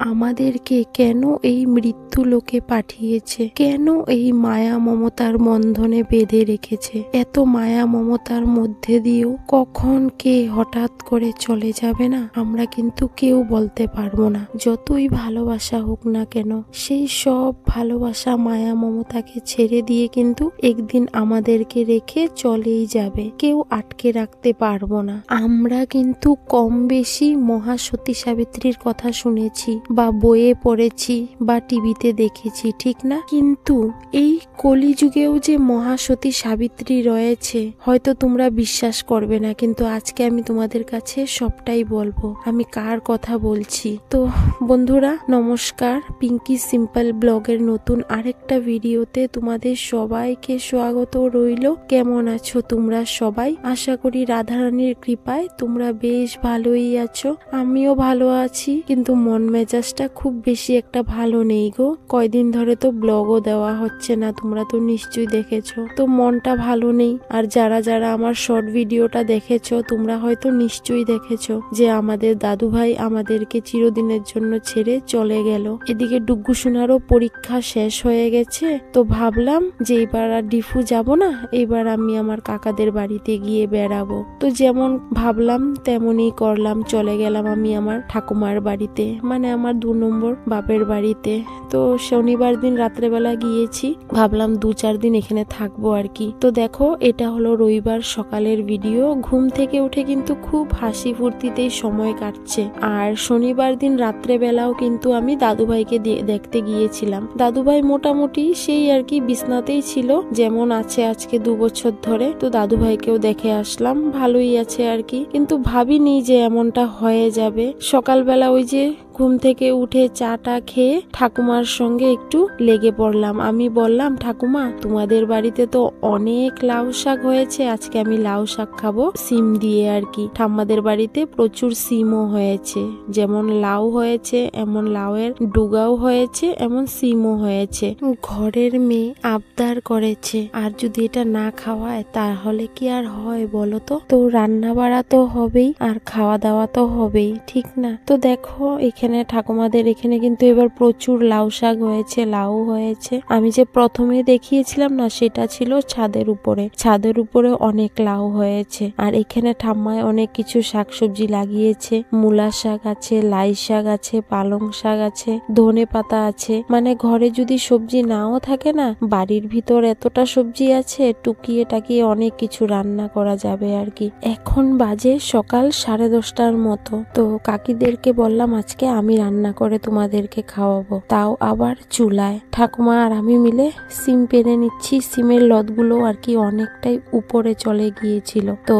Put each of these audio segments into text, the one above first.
আমাদেরকে কেন এই মৃত্যু লোকে পাঠিয়েছে, কেন এই মায়া মমতার বন্ধনে বেঁধে রেখেছে। এত মায়া মমতার মধ্যে দিয়েও কখন কে হঠাৎ করে চলে যাবে না আমরা কিন্তু কেউ বলতে পারবো না। যতই ভালোবাসা হোক না কেন, সেই সব ভালোবাসা মায়া মমতাকে ছেড়ে দিয়ে কিন্তু একদিন আমাদেরকে রেখে চলেই যাবে, কেউ আটকে রাখতে পারবো না। আমরা কিন্তু কম বেশি মহাসতী সাবিত্রীর কথা শুনেছি বা বইয়ে পড়েছি বা টিভিতে দেখেছি, ঠিক না? কিন্তু এই কলিযুগেও যে মহাসতী সাবিত্রী রয়েছে হয়তো তোমরা বিশ্বাস করবে না, কিন্তু আজকে আমি তোমাদের কাছে সবটাই বলবো আমি কার কথা বলছি। তো বন্ধুরা নমস্কার, পিঙ্কি সিম্পল ব্লগের নতুন আরেকটা ভিডিওতে তোমাদের সবাইকে স্বাগত রইল। কেমন আছো তোমরা সবাই? আশা করি রাধারানীর কৃপায় তোমরা বেশ ভালোই আছো। আমিও ভালো আছি, কিন্তু মন মেজাজটা খুব বেশি একটা ভালো নেই গো। কয়দিন ধরে তো ব্লগও দেওয়া হচ্ছে না, তোমরা তো নিশ্চয়ই দেখেছো। তো মনটা ভালো নেই। আর যারা যারা আমার শর্ট ভিডিওটা দেখেছো তোমরা হয়তো নিশ্চয়ই দেখেছো যে আমাদের দাদু ভাই আমাদেরকে চিরদিনের জন্য ছেড়ে চলে গেল। এদিকে ডুগ্গু সোনারও পরীক্ষা শেষ হয়ে গেছে, তো ভাবলাম যে এবার আর ডিফু যাব না, এবার আমি আমার কাকাদের বাড়িতে গিয়ে বেড়াবো। তো যেমন ভাবলাম তেমনই করলাম, চলে গেলাম আমি আমার ঠাকুমার বাড়িতে, মানে আমার 2 নম্বর বাপের বাড়িতে। তো শনিবার দিন রাত্রেবেলা গিয়েছি, ভাবলাম 2-4 দিন এখানে থাকবো আর কি। তো দেখো এটা হলো রবিবার সকালের ভিডিও। ঘুম থেকে উঠে কিন্তু খুব হাসি ফুর্তিতেই সময় কাটছে। আর শনিবার দিন রাত্রেবেলাও কিন্তু আমি দাদুভাইকে দেখতে গিয়েছিলাম। দাদুভাই মোটামুটি সেই আর কি বিছনাতেই ছিল, যেমন আছে আজকে 2 বছর ধরে। তো দাদুভাইকেও দেখে আসলাম, ভালোই আছে আর কি, কিন্তু ভাবিনি যে এমনটা হয়ে যাবে। সকালবেলা ওই যে ঘুম থেকে উঠে চাটা খেয়ে ঠাকুমার সঙ্গে একটু লেগে পড়লাম। আমি বললাম, ঠাকুমা তোমাদের বাড়িতে তো অনেক লাউ শাক হয়েছে, আজকে আমি লাউ শাক খাবো সিম দিয়ে আর কি। ঠাম্মাদের বাড়িতে প্রচুর সিমও হয়েছে, যেমন লাউ হয়েছে এমন লাউয়ের ডুগাও হয়েছে, এমন সিমও হয়েছে। ঘরের মেয়ে আবদার করেছে, আর যদি এটা না খাওয়ায় তাহলে কি আর হয় বলো তো? তো রান্না বাড়া তো হবেই আর খাওয়া দাওয়া তো হবেই, ঠিক না? তো দেখো এখানে ঠাকুমাদের এখানে কিন্তু এবার প্রচুর লাউ শাক হয়েছে, লাউ হয়েছে। আমি যে প্রথমে দেখিয়েছিলাম না সেটা ছিল ছাদের উপরে, ছাদের উপরে অনেক লাউ হয়েছে। আর এখানে ঠাম্মায় অনেক কিছু শাকসবজি লাগিয়েছে, মূলা শাক আছে, লাই শাক আছে, পালং শাক আছে, ধনে পাতা আছে। মানে ঘরে যদি সবজি নাও থাকে না, বাড়ির ভিতর এতটা সবজি আছে, টুকিয়ে টাকিয়ে অনেক কিছু রান্না করা যাবে আর কি। এখন বাজে সকাল 10:30টার মতো। তো কাকিদেরকে বললাম আজকে আমি রান্না করে তোমাদেরকে খাওয়াবো, তাও আবার চুলায়। ঠাকুমা আর আমি মিলে সিম পেরে নিচ্ছি। সিমের লতগুলো আর কি অনেকটাই উপরে চলে গিয়েছিল, তো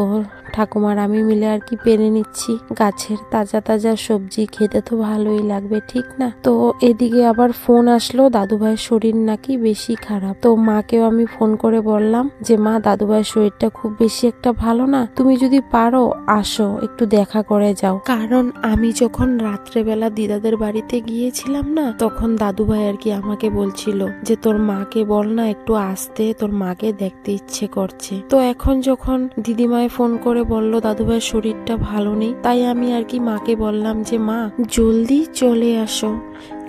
ঠাকুমার আমি মিলে আর কি পেরে নিচ্ছি। গাছের তাজা তাজা সবজি খেতে তো ভালোই লাগবে, ঠিক না? তো এদিকে আবার ফোন আসলো, দাদুভাইয়ের শরীর নাকি বেশি খারাপ। তো মাকেও আমি ফোন করে বললাম যে মা, দাদুভাইয়ের শরীরটা খুব বেশি একটা ভালো না, তুমি যদি পারো আসো একটু দেখা করে যাও। কারণ আমি যখন রাত্রেবেলা দিদাদের বাড়িতে গিয়েছিলাম না, তখন দাদুভাই আর কি আমাকে বলছিল যে তোর মাকে বল না একটু আসতে, তোর মাকে দেখতে ইচ্ছে করছে। তো এখন যখন দিদিমায় ফোন করে বললো দাদুভাইয়ের শরীরটা ভালো নেই, তাই আমি আর কি মাকে বললাম যে মা জলদি চলে আসো,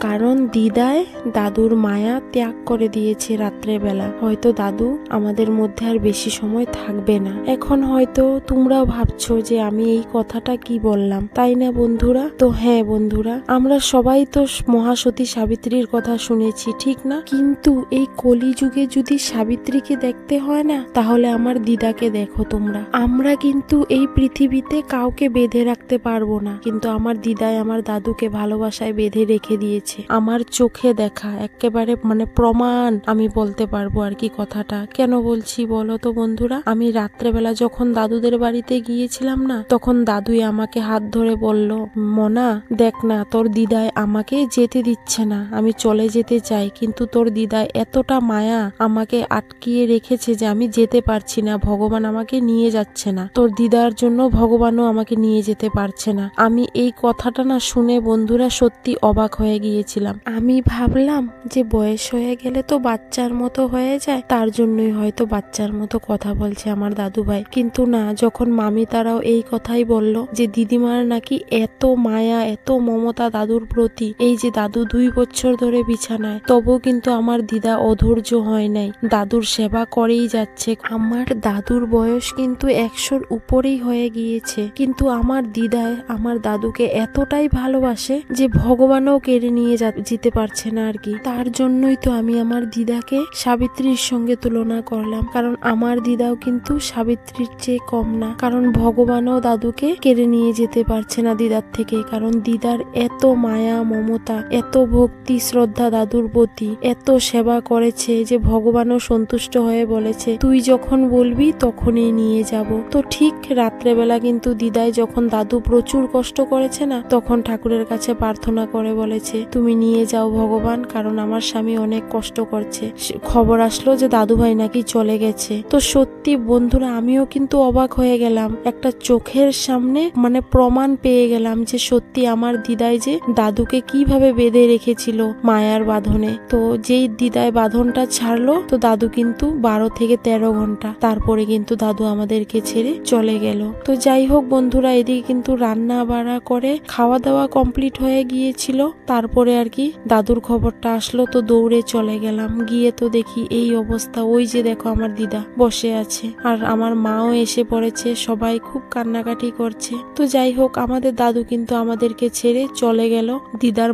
কারণ দিদায় দাদুর মায়া ত্যাগ করে দিয়েছে রাত্রেবেলা। হয়তো দাদু আমাদের মধ্যে আর বেশি সময় থাকবে না। এখন হয়তো তোমরাও ভাবছো যে আমি এই কথাটা কি বললাম, তাই না বন্ধুরা? তো হ্যাঁ বন্ধুরা, আমরা সবাই তো মহাসতী সাবিত্রীর কথা শুনেছি, ঠিক না? কিন্তু এই কলিযুগে যদি সাবিত্রীকে দেখতে হয় না, তাহলে আমার দিদাকে দেখো তোমরা। আমরা কিন্তু এই পৃথিবীতে কাউকে বেঁধে রাখতে পারবো না, কিন্তু আমার দিদায় আমার দাদুকে ভালোবাসায় বেঁধে রেখে দিয়েছে। আমার চোখে দেখা একেবারে মানে প্রমাণ আমি বলতে পারবো আর কি কথাটা। কেন বলছি বলো তো বন্ধুরা? আমি রাত্রেবেলা যখন দাদুদের বাড়িতে গিয়েছিলাম না, তখন দাদুই আমাকে হাত ধরে বলল, মনা দেখ না তোর দিদায় আমাকে যেতে দিচ্ছে না, আমি চলে যেতে চাই, কিন্তু তোর দিদায় এতটা মায়া আমাকে আটকিয়ে রেখেছে যে আমি যেতে পারছি না, ভগবান আমাকে নিয়ে যাচ্ছে না, তোর দিদার জন্য ভগবানও আমাকে নিয়ে যেতে পারছে না। আমি এই কথাটা না শুনে বন্ধুরা সত্যি অবাক হয়ে গিয়ে গিয়েছিলাম। আমি ভাবলাম যে বয়স হয়ে গেলে তো বাচ্চার মতো হয়ে যায়, তার জন্যই হয়তো বাচ্চার মতো কথা বলছে আমার দাদু ভাই। কিন্তু না, যখন মামি তারাও এই কথাই বলল যে দিদিমার নাকি এত মায়া এত মমতা দাদুর প্রতি, এই যে দাদু 2 বছর ধরে বিছানায়, তবুও কিন্তু আমার দিদা অধৈর্য হয় নাই, দাদুর সেবা করেই যাচ্ছে। আমার দাদুর বয়স কিন্তু 100-র উপরেই হয়ে গিয়েছে, কিন্তু আমার দিদায় আমার দাদুকে এতটাই ভালোবাসে যে ভগবানও কেড়ে নিয়ে যেতে পারছে না আর কি। তার জন্যই তো আমি আমার দিদাকে সাবিত্রীর সঙ্গে তুলনা করলাম, কারণ আমার দিদাও কিন্তু সাবিত্রীর চেয়ে কম না, কারণ ভগবানও দাদুকে কেড়ে নিয়ে যেতে পারছে না দিদার থেকে, কারণ দিদার এত মায়া মমতা, এত ভক্তি শ্রদ্ধা দাদুর প্রতি, এত সেবা করেছে যে ভগবানও সন্তুষ্ট হয়ে বলেছে তুই যখন বলবি তখনই নিয়ে যাব। তো ঠিক রাত্রেবেলা কিন্তু দিদাই যখন দাদু প্রচুর কষ্ট করেছে না, তখন ঠাকুরের কাছে প্রার্থনা করে বলেছে তুমি নিয়ে যাও ভগবান, কারণ আমার স্বামী অনেক কষ্ট করছে। খবর আসলো যে দাদু ভাই নাকি চলে গেছে। তো সত্যি বন্ধুরা, আমিও কিন্তু অবাক হয়ে গেলাম, একটা চোখের সামনে মানে প্রমাণ পেয়ে গেলাম যে সত্যি আমার দিদাই যে দাদুকে কিভাবে বেঁধে রেখেছিল মায়ার বাঁধনে। তো যেই দিদাই বাঁধনটা ছাড়লো, তো দাদু কিন্তু 12 থেকে 13 ঘন্টা তারপরে কিন্তু দাদু আমাদেরকে ছেড়ে চলে গেল। তো যাই হোক বন্ধুরা, এদিকে কিন্তু রান্না বাড়া করে খাওয়া দাওয়া কমপ্লিট হয়ে গিয়েছিল। তারপরে আর কি দাদুর খবরটা আসলো, তো দৌড়ে চলে গেলাম। গিয়ে তো দেখি এই অবস্থা, ওই যে দেখো আমার দিদা বসে আছে, আর আমার মাও এসে পড়েছে, সবাই খুব কান্নাকাটি করছে। তো যাই হোক, আমাদের দাদু কিন্তু আমাদেরকে ছেড়ে চলে গেল, দিদার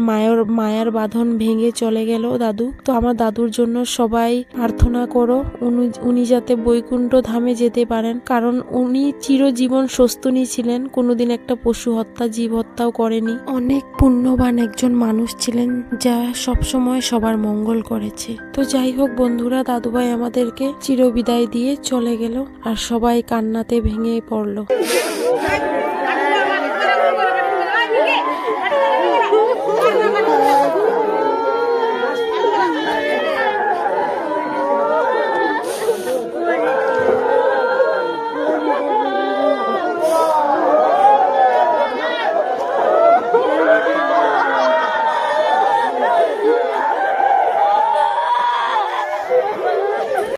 মায়ার বাঁধন ভেঙে চলে গেল দাদু। তো আমার দাদুর জন্য সবাই প্রার্থনা করো, উনি যাতে বৈকুণ্ঠ ধামে যেতে পারেন, কারণ উনি চিরজীবন সস্তুনী ছিলেন, কোনোদিন একটা পশু হত্যা জীব হত্যাও করেনি। অনেক পুণ্যবান একজন মানুষ ছিলেন, যা সবসময় সবার মঙ্গল করেছে। তো যাই হোক বন্ধুরা, দাদুভাই আমাদেরকে চিরবিদায় দিয়ে চলে গেল, আর সবাই কান্নাতে ভেঙে পড়লো।